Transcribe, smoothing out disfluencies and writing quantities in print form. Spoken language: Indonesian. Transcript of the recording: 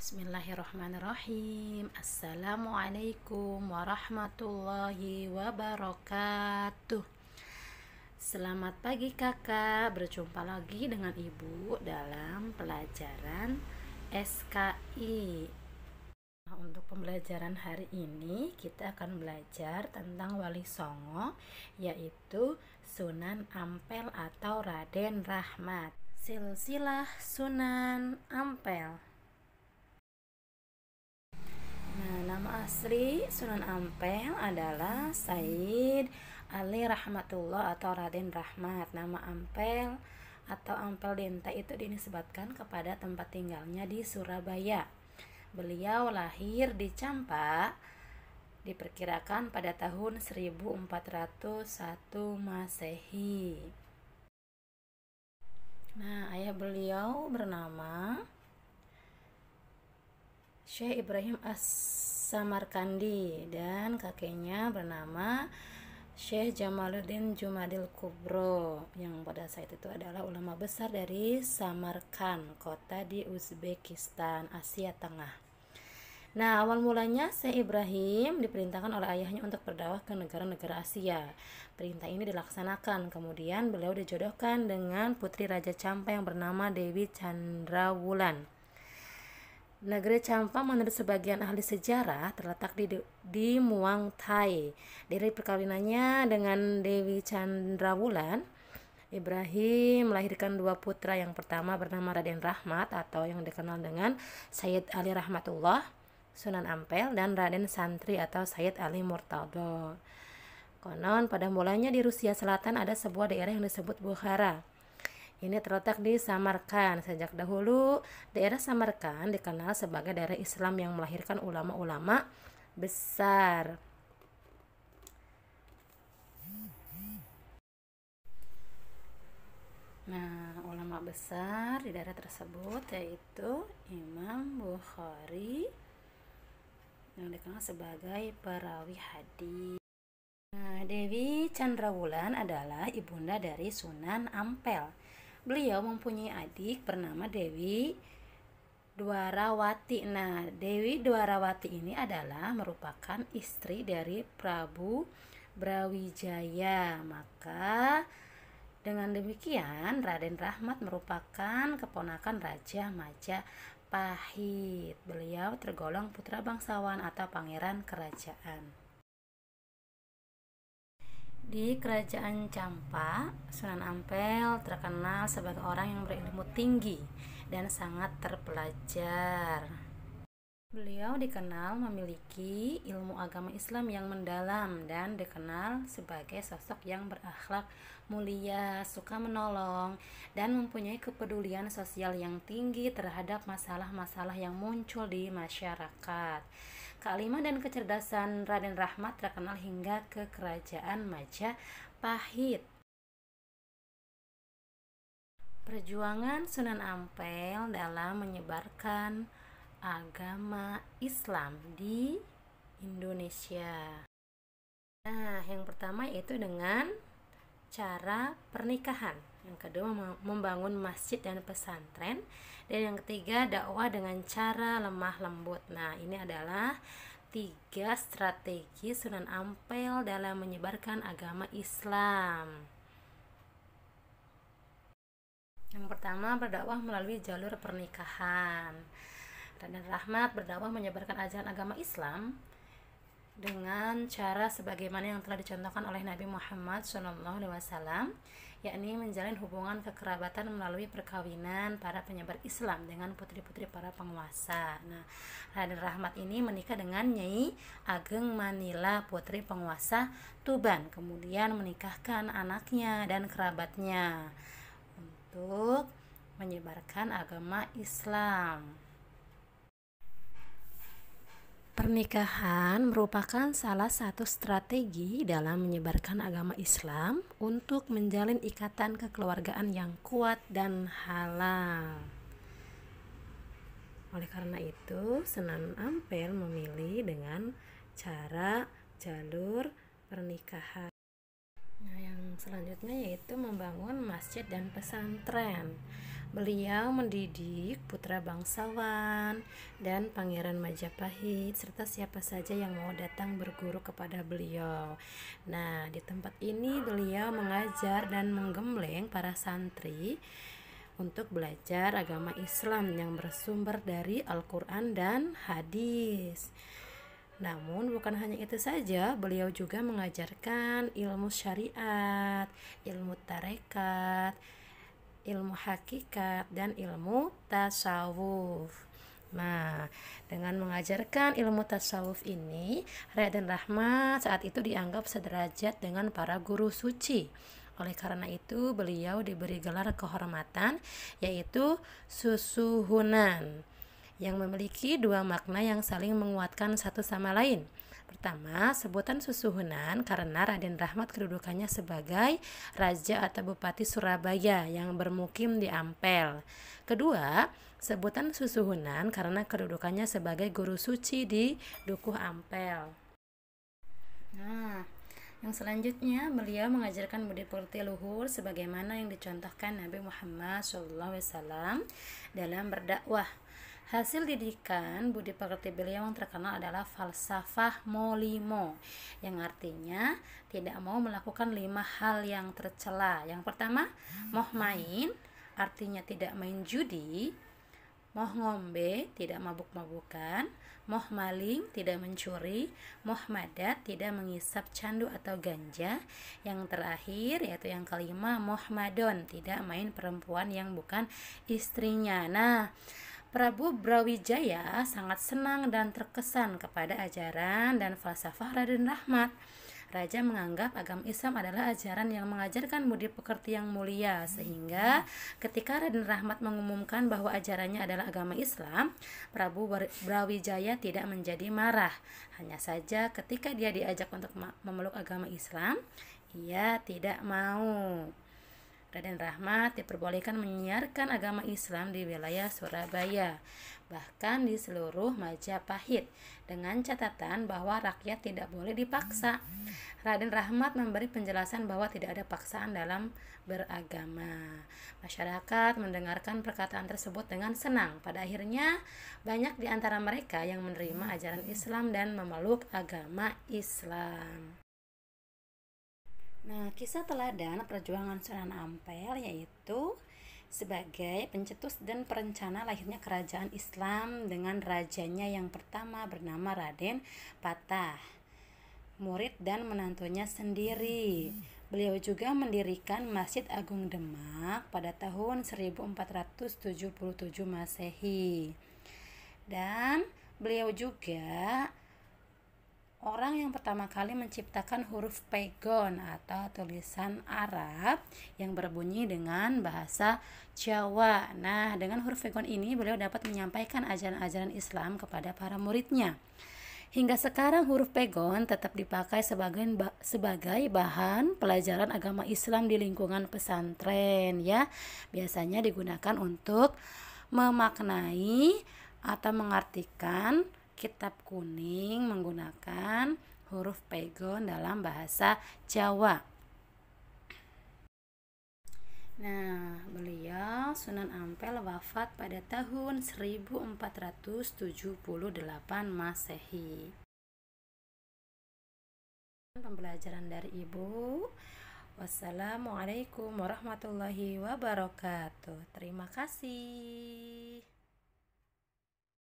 Bismillahirrahmanirrahim. Assalamualaikum warahmatullahi wabarakatuh. Selamat pagi kakak, berjumpa lagi dengan ibu dalam pelajaran SKI. Untuk pembelajaran hari ini kita akan belajar tentang Wali Songo, yaitu Sunan Ampel atau Raden Rahmat. Silsilah Sunan Ampel. Nama asli Sunan Ampel adalah Said Ali Rahmatullah atau Raden Rahmat. Nama Ampel atau Ampel Denta itu dinisbatkan kepada tempat tinggalnya di Surabaya. Beliau lahir di Campak, diperkirakan pada tahun 1401 Masehi. Ayah beliau bernama Syekh Ibrahim As-Samarkandi dan kakeknya bernama Syekh Jamaluddin Jumadil Kubro, yang pada saat itu adalah ulama besar dari Samarkand, kota di Uzbekistan, Asia Tengah. Awal mulanya Syekh Ibrahim diperintahkan oleh ayahnya untuk berdakwah ke negara-negara Asia. Perintah ini dilaksanakan, kemudian beliau dijodohkan dengan putri Raja Campa yang bernama Dewi Chandrawulan. Negeri Campa menurut sebagian ahli sejarah terletak di Muang Thai. Dari perkawinannya dengan Dewi Chandrawulan, Ibrahim melahirkan dua putra. Yang pertama bernama Raden Rahmat atau yang dikenal dengan Sayyid Ali Rahmatullah Sunan Ampel, dan Raden Santri atau Sayyid Ali Murtado. Konon pada mulanya di Rusia Selatan ada sebuah daerah yang disebut Bukhara. Ini terletak di Samarkand. Sejak dahulu, daerah Samarkand dikenal sebagai daerah Islam yang melahirkan ulama-ulama besar. Ulama besar di daerah tersebut yaitu Imam Bukhari yang dikenal sebagai perawi hadis. Dewi Chandrawulan adalah ibunda dari Sunan Ampel. Beliau mempunyai adik bernama Dewi Dwarawati. Dewi Dwarawati ini adalah merupakan istri dari Prabu Brawijaya. Maka dengan demikian Raden Rahmat merupakan keponakan Raja Majapahit. Beliau tergolong putra bangsawan atau pangeran kerajaan. Di kerajaan Campak, Sunan Ampel terkenal sebagai orang yang berilmu tinggi dan sangat terpelajar. Beliau dikenal memiliki ilmu agama Islam yang mendalam dan dikenal sebagai sosok yang berakhlak mulia, suka menolong, dan mempunyai kepedulian sosial yang tinggi terhadap masalah-masalah yang muncul di masyarakat. Kealiman dan kecerdasan Raden Rahmat terkenal hingga ke kerajaan Majapahit. Perjuangan Sunan Ampel dalam menyebarkan agama Islam di Indonesia. Yang pertama yaitu dengan cara pernikahan. Yang kedua membangun masjid dan pesantren. Dan yang ketiga dakwah dengan cara lemah lembut. Ini adalah 3 strategi Sunan Ampel dalam menyebarkan agama Islam. Yang pertama, berdakwah melalui jalur pernikahan. Raden Rahmat berdakwah menyebarkan ajaran agama Islam dengan cara sebagaimana yang telah dicontohkan oleh Nabi Muhammad SAW, yakni menjalin hubungan kekerabatan melalui perkawinan para penyebar Islam dengan putri-putri para penguasa. Raden Rahmat ini menikah dengan Nyai Ageng Manila, putri penguasa Tuban, kemudian menikahkan anaknya dan kerabatnya untuk menyebarkan agama Islam. Pernikahan merupakan salah satu strategi dalam menyebarkan agama Islam untuk menjalin ikatan kekeluargaan yang kuat dan halal. Oleh karena itu, Sunan Ampel memilih dengan cara jalur pernikahan. Yang selanjutnya yaitu membangun masjid dan pesantren. Beliau mendidik putra bangsawan dan Pangeran Majapahit serta siapa saja yang mau datang berguru kepada beliau. Nah, di tempat ini beliau mengajar dan menggembleng para santri untuk belajar agama Islam yang bersumber dari Al-Quran dan hadis. Namun bukan hanya itu saja, beliau juga mengajarkan ilmu syariat, ilmu tarekat, ilmu hakikat, dan ilmu tasawuf. Nah, dengan mengajarkan ilmu tasawuf ini, Raden Rahmat saat itu dianggap sederajat dengan para guru suci. Oleh karena itu, beliau diberi gelar kehormatan, yaitu Susuhunan, yang memiliki dua makna yang saling menguatkan satu sama lain. Pertama, sebutan Susuhunan karena Raden Rahmat kedudukannya sebagai Raja atau Bupati Surabaya yang bermukim di Ampel. Kedua, sebutan Susuhunan karena kedudukannya sebagai guru suci di Dukuh Ampel. Nah, yang selanjutnya beliau mengajarkan budi pekerti luhur sebagaimana yang dicontohkan Nabi Muhammad SAW dalam berdakwah. Hasil didikan budi pekerti beliau yang terkenal adalah falsafah molimo, yang artinya tidak mau melakukan 5 hal yang tercela. Yang pertama, moh main, artinya tidak main judi. Moh ngombe, tidak mabuk-mabukan. Moh maling, tidak mencuri. Moh madat, tidak mengisap candu atau ganja. Yang terakhir, yaitu yang kelima, moh madon, tidak main perempuan yang bukan istrinya. Nah, Prabu Brawijaya sangat senang dan terkesan kepada ajaran dan falsafah Raden Rahmat. Raja menganggap agama Islam adalah ajaran yang mengajarkan budi pekerti yang mulia, sehingga ketika Raden Rahmat mengumumkan bahwa ajarannya adalah agama Islam, Prabu Brawijaya tidak menjadi marah. Hanya saja ketika dia diajak untuk memeluk agama Islam, ia tidak mau. Raden Rahmat diperbolehkan menyiarkan agama Islam di wilayah Surabaya, bahkan di seluruh Majapahit, dengan catatan bahwa rakyat tidak boleh dipaksa. Raden Rahmat memberi penjelasan bahwa tidak ada paksaan dalam beragama. Masyarakat mendengarkan perkataan tersebut dengan senang. Pada akhirnya, banyak di antara mereka yang menerima ajaran Islam dan memeluk agama Islam. Nah, kisah teladan perjuangan Sunan Ampel yaitu sebagai pencetus dan perencana lahirnya kerajaan Islam dengan rajanya yang pertama bernama Raden Patah, murid dan menantunya sendiri. Beliau juga mendirikan Masjid Agung Demak pada tahun 1477 Masehi. Dan beliau juga orang yang pertama kali menciptakan huruf pegon atau tulisan Arab yang berbunyi dengan bahasa Jawa. Nah, dengan huruf pegon ini beliau dapat menyampaikan ajaran-ajaran Islam kepada para muridnya. Hingga sekarang huruf pegon tetap dipakai sebagai bahan pelajaran agama Islam di lingkungan pesantren ya. Biasanya digunakan untuk memaknai atau mengartikan kitab kuning menggunakan huruf pegon dalam bahasa Jawa. Nah, beliau Sunan Ampel wafat pada tahun 1478 Masehi. Pembelajaran dari Ibu. Wassalamualaikum warahmatullahi wabarakatuh. Terima kasih.